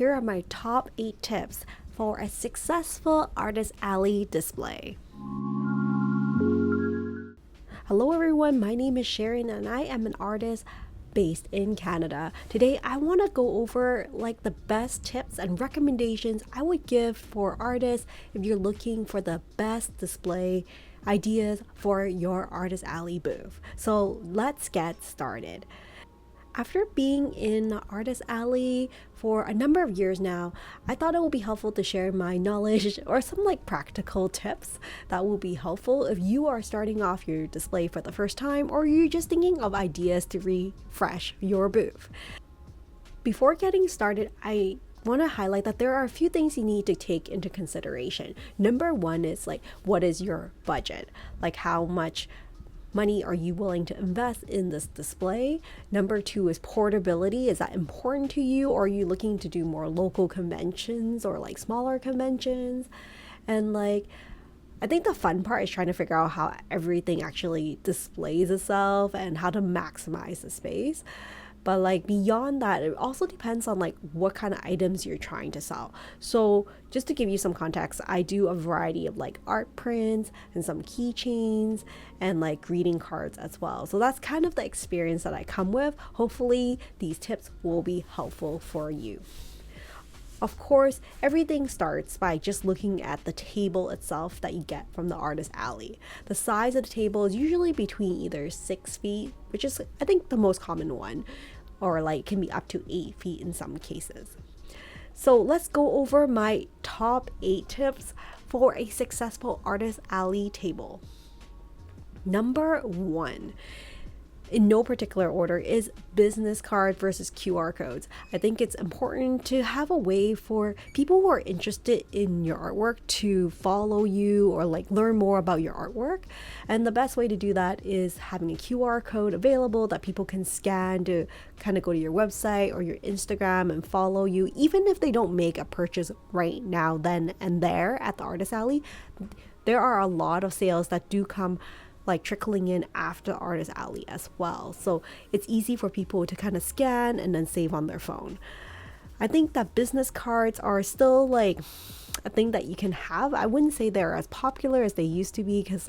here are my top 8 tips for a successful Artist Alley display. Hello everyone, my name is Sharon and I am an artist based in Canada. Today I want to go over the best tips and recommendations I would give for artists if you're looking for the best display ideas for your Artist Alley booth. So let's get started. After being in Artist Alley for a number of years now, I thought it would be helpful to share my knowledge or some practical tips that will be helpful if you are starting off your display for the first time or you're just thinking of ideas to refresh your booth. Before getting started, I want to highlight that there are a few things you need to take into consideration. Number one is what is your budget? How much money are you willing to invest in this display? Number two is portability. Is that important to you, or are you looking to do more local conventions or smaller conventions? And I think the fun part is trying to figure out how everything actually displays itself and how to maximize the space. But beyond that, it also depends on what kind of items you're trying to sell. So just to give you some context, I do a variety of art prints and some keychains and greeting cards as well. So that's kind of the experience that I come with. Hopefully these tips will be helpful for you. Of course, everything starts by just looking at the table itself that you get from the Artist Alley. The size of the table is usually between either 6 feet, which is I think the most common one, or can be up to 8 feet in some cases. So let's go over my top 8 tips for a successful Artist Alley table. Number 1, in no particular order, is business card versus QR codes. I think it's important to have a way for people who are interested in your artwork to follow you or learn more about your artwork. And the best way to do that is having a QR code available that people can scan to kind of go to your website or your Instagram and follow you, even if they don't make a purchase right now, then and there at the Artist Alley. There are a lot of sales that do come trickling in after Artist Alley as well. So it's easy for people to kind of scan and then save on their phone. I think that business cards are still a thing that you can have. I wouldn't say they're as popular as they used to be, because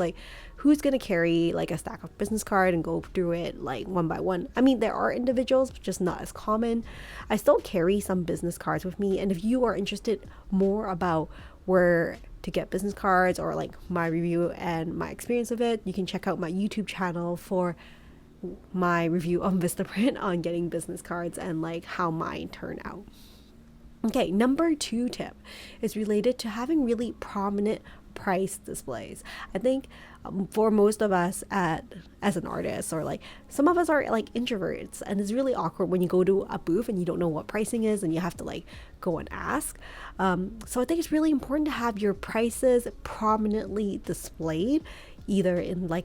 who's gonna carry a stack of business card and go through it one by one? I mean, there are individuals, but just not as common. I still carry some business cards with me, and if you are interested more about where to get business cards or my review and my experience of it, you can check out my YouTube channel for my review on Vistaprint on getting business cards and how mine turn out. Okay, number 2 tip is related to having really prominent price displays. I think for most of us as an artist, or some of us are introverts, and it's really awkward when you go to a booth and you don't know what pricing is and you have to go and ask. So I think it's really important to have your prices prominently displayed, either in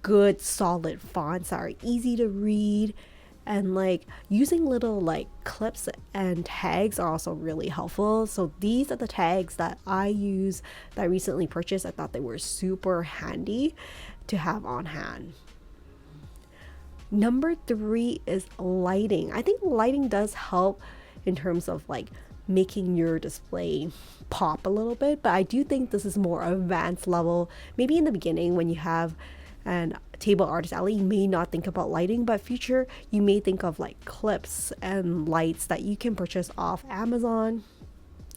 good solid fonts that are easy to read, and using little clips and tags are also really helpful. So these are the tags that I use that I recently purchased. I thought they were super handy to have on hand. Number 3 is lighting. I think lighting does help in terms of making your display pop a little bit, but I do think this is more advanced level. Maybe in the beginning when you have and table Artist Alley, you may not think about lighting, but future you may think of clips and lights that you can purchase off Amazon,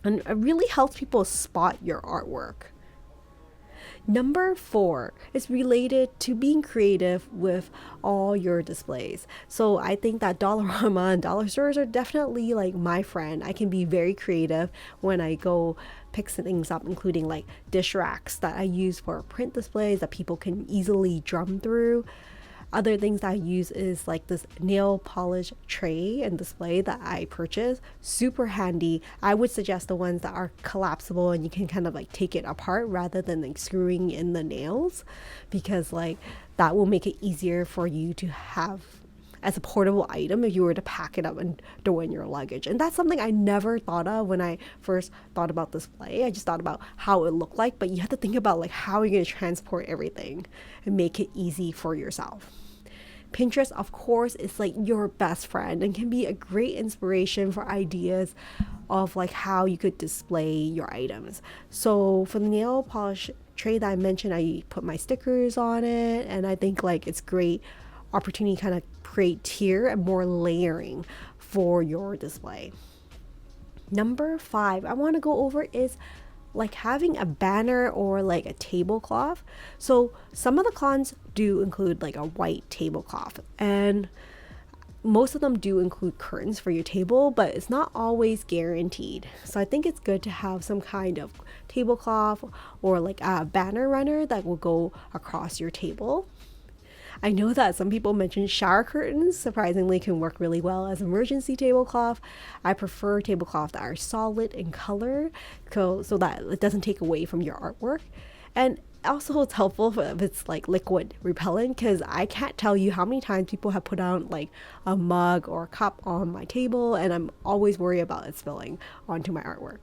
and it really helps people spot your artwork. Number 4 is related to being creative with all your displays. So I think that Dollarama and dollar stores are definitely my friend. I can be very creative when I go pick some things up, including dish racks that I use for print displays that people can easily drum through. Other things that I use is this nail polish tray and display that I purchased. Super handy. I would suggest the ones that are collapsible and you can kind of take it apart rather than screwing in the nails, because that will make it easier for you to have as a portable item if you were to pack it up and throw in your luggage. And that's something I never thought of when I first thought about display. I just thought about how it looked like, but you have to think about how you're going to transport everything and make it easy for yourself. Pinterest, of course, is your best friend and can be a great inspiration for ideas of like how you could display your items. So for the nail polish tray that I mentioned, I put my stickers on it, and I think like it's great opportunity to kind of create tier and more layering for your display. Number 5 I want to go over is like having a banner or like a tablecloth. So some of the cons do include like a white tablecloth, and most of them do include curtains for your table, but it's not always guaranteed. So I think it's good to have some kind of tablecloth or like a banner runner that will go across your table. I know that some people mention shower curtains surprisingly can work really well as emergency tablecloth. I prefer tablecloth that are solid in color so that it doesn't take away from your artwork. And also it's helpful if it's like liquid repellent, because I can't tell you how many times people have put out like a mug or a cup on my table, and I'm always worried about it spilling onto my artwork.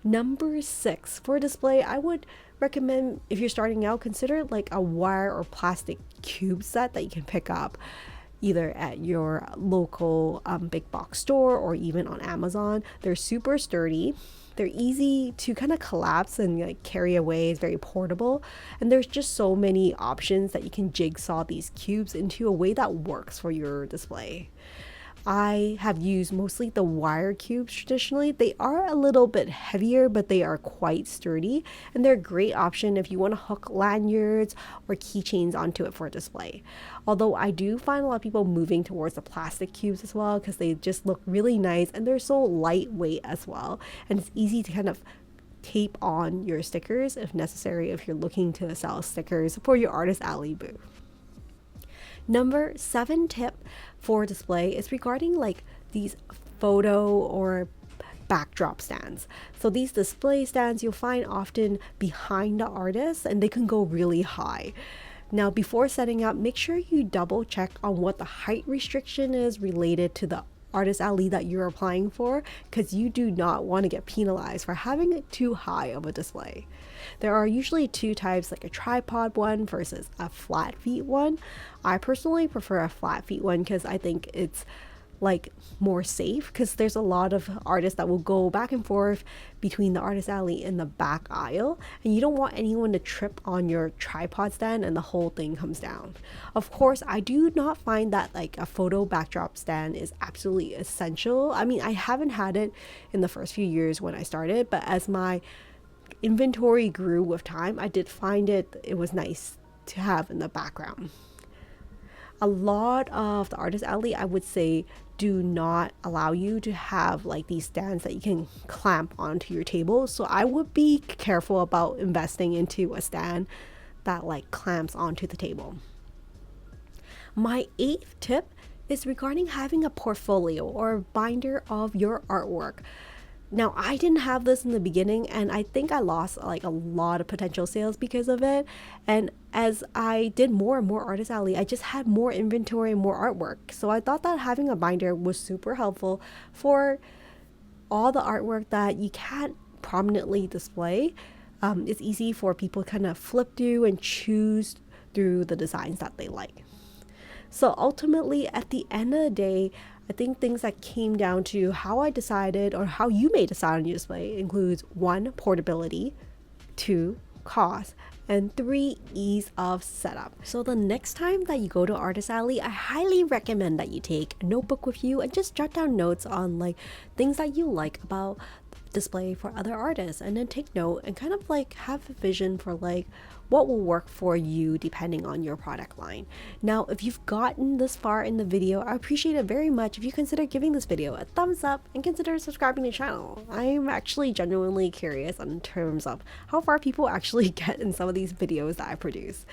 Number 6 for display, I would recommend, if you're starting out, consider like a wire or plastic cube set that you can pick up either at your local big box store or even on Amazon. They're super sturdy. They're easy to kind of collapse and like carry away. It's very portable, and there's just so many options that you can jigsaw these cubes into a way that works for your display. I have used mostly the wire cubes traditionally. They are a little bit heavier, but they are quite sturdy, and they're a great option if you want to hook lanyards or keychains onto it for display. Although I do find a lot of people moving towards the plastic cubes as well, because they just look really nice and they're so lightweight as well, and it's easy to kind of tape on your stickers if necessary if you're looking to sell stickers for your Artist Alley booth. Number 7 tip for display is regarding like these photo or backdrop stands. So these display stands you'll find often behind the artist, and they can go really high. Now before setting up, make sure you double check on what the height restriction is related to the Artist Alley that you're applying for, because you do not want to get penalized for having it too high of a display. There are usually 2 types, like a tripod one versus a flat feet one. I personally prefer a flat feet one because I think it's like more safe, because there's a lot of artists that will go back and forth between the Artist Alley and the back aisle, and you don't want anyone to trip on your tripod stand and the whole thing comes down. Of course, I do not find that like a photo backdrop stand is absolutely essential. I mean, I haven't had it in the first few years when I started, but as my inventory grew with time, I did find it was nice to have in the background. A lot of the Artist Alley, I would say, do not allow you to have like these stands that you can clamp onto your table. So I would be careful about investing into a stand that like clamps onto the table. My 8th tip is regarding having a portfolio or binder of your artwork. Now, I didn't have this in the beginning, and I think I lost like a lot of potential sales because of it. And as I did more and more Artist Alley, I just had more inventory and more artwork. So I thought that having a binder was super helpful for all the artwork that you can't prominently display. It's easy for people to kind of flip through and choose through the designs that they like. So ultimately, at the end of the day, I think things that came down to how I decided or how you may decide on your display includes 1, portability, 2, cost, and 3, ease of setup. So the next time that you go to Artist Alley, I highly recommend that you take a notebook with you and just jot down notes on like things that you like about display for other artists, and then take note and kind of like have a vision for like what will work for you depending on your product line. Now, if you've gotten this far in the video, I appreciate it very much if you consider giving this video a thumbs up and consider subscribing to the channel. I'm actually genuinely curious in terms of how far people actually get in some of these videos that I produce.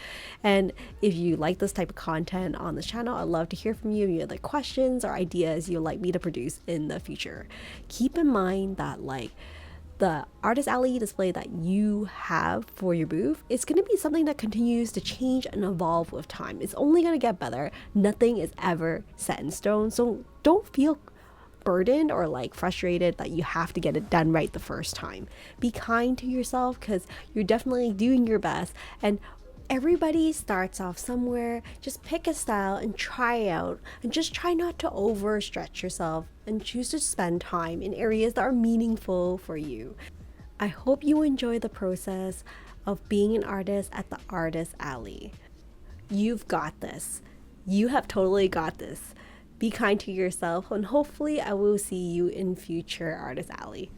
And if you like this type of content on this channel, I'd love to hear from you if you have like questions or ideas you'd like me to produce in the future. Keep in mind that like the Artist Alley display that you have for your booth is going to be something that continues to change and evolve with time. It's only going to get better. Nothing is ever set in stone. So don't feel burdened or like frustrated that you have to get it done right the first time. Be kind to yourself, because you're definitely doing your best. And Everybody starts off somewhere. Just pick a style and try out, and just try not to overstretch yourself and choose to spend time in areas that are meaningful for you. I hope you enjoy the process of being an artist at the Artist Alley. You've got this. You have totally got this. Be kind to yourself, and hopefully, I will see you in future Artist Alley.